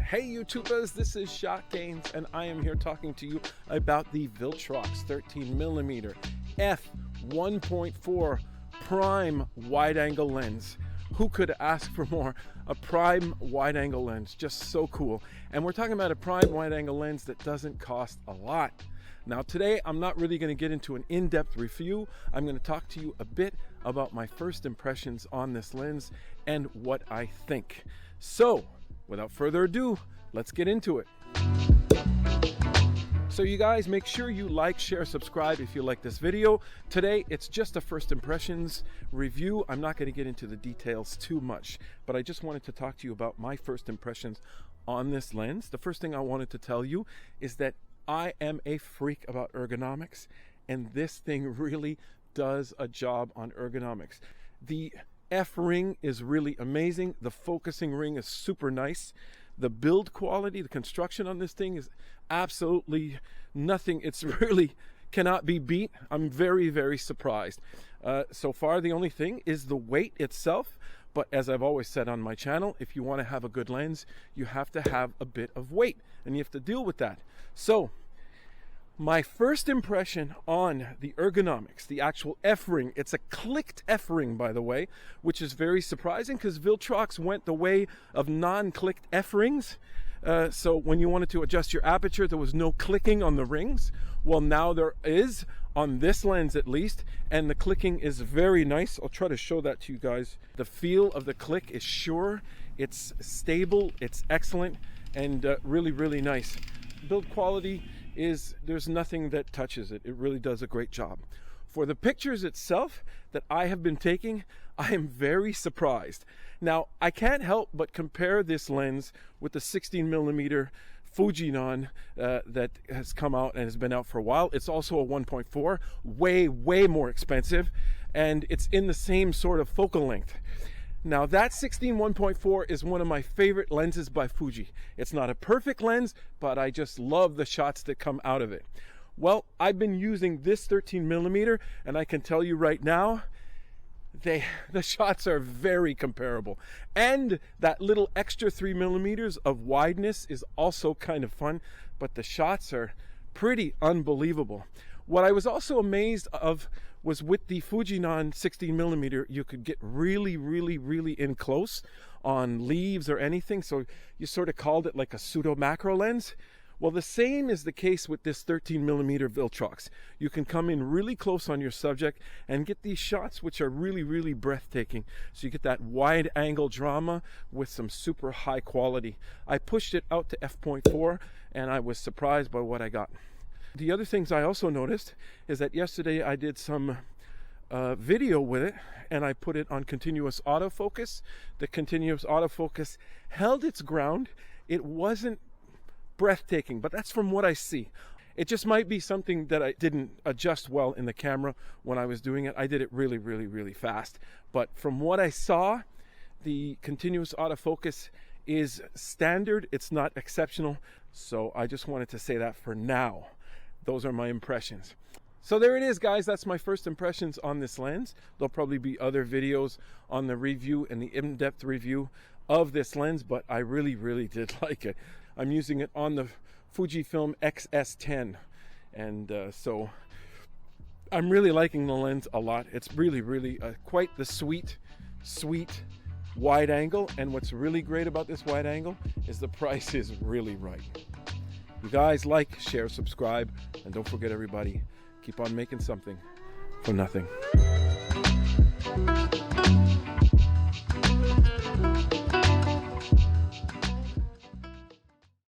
Hey YouTubers, this is Jacques and I am here talking to you about the Viltrox 13mm f1.4 prime wide-angle lens. Who could ask for more? A prime wide-angle lens, just so cool. And we're talking about a prime wide-angle lens that doesn't cost a lot. Now today, I'm not really going to get into an in-depth review. I'm going to talk to you a bit about my first impressions on this lens and what I think. So, without further ado, let's get into it. So you guys, make sure you like, share, subscribe if you like this video. Today, it's just a first impressions review. I'm not going to get into the details too much, but I just wanted to talk to you about my first impressions on this lens. The first thing I wanted to tell you is that I am a freak about ergonomics, and this thing really does a job on ergonomics. The F-ring is really amazing. The focusing ring is super nice. The build quality, the construction on this thing is absolutely nothing. It's really cannot be beat. I'm very, very surprised. So far, the only thing is the weight itself. But as I've always said on my channel, if you want to have a good lens, you have to have a bit of weight, and you have to deal with that. So, my first impression on the ergonomics, the actual F-ring, it's a clicked F-ring, by the way, which is very surprising because Viltrox went the way of non-clicked F-rings. So when you wanted to adjust your aperture, there was no clicking on the rings. Well, now there is, on this lens at least, and the clicking is very nice. I'll try to show that to you guys. The feel of the click is sure, it's stable, it's excellent, and really, really nice. Build quality is, there's nothing that touches it. It really does a great job. For the pictures itself that I have been taking, I am very surprised. Now, I can't help but compare this lens with the 16mm Fujinon that has come out and has been out for a while. It's also a 1.4, way more expensive, and it's in the same sort of focal length. Now that 1.4 is one of my favorite lenses by Fuji. It's not a perfect lens, but I just love the shots that come out of it. Well, I've been using this 13mm, and I can tell you right now, the shots are very comparable. And that little extra 3mm of wideness is also kind of fun, but the shots are pretty unbelievable. What I was also amazed of was with the Fujinon 16mm, you could get really in close on leaves or anything. So you sort of called it like a pseudo macro lens. Well, the same is the case with this 13mm Viltrox. You can come in really close on your subject and get these shots which are really breathtaking. So you get that wide angle drama with some super high quality. I pushed it out to f.4 and I was surprised by what I got. The other things I also noticed is that yesterday I did some video with it and I put it on continuous autofocus. The continuous autofocus held its ground. It wasn't breathtaking, but that's from what I see. It just might be something that I didn't adjust well in the camera when I was doing it. I did it really fast. But from what I saw, the continuous autofocus is standard. It's not exceptional. So I just wanted to say that for now. Those are my impressions. So there it is, guys. That's my first impressions on this lens. There'll probably be other videos on the review and the in-depth review of this lens, but I really did like it. I'm using it on the Fujifilm X S10, and so I'm really liking the lens a lot. It's really quite the sweet wide angle, and what's really great about this wide angle is the price is really right. You guys like, share, subscribe, and don't forget, everybody, keep on making something from nothing.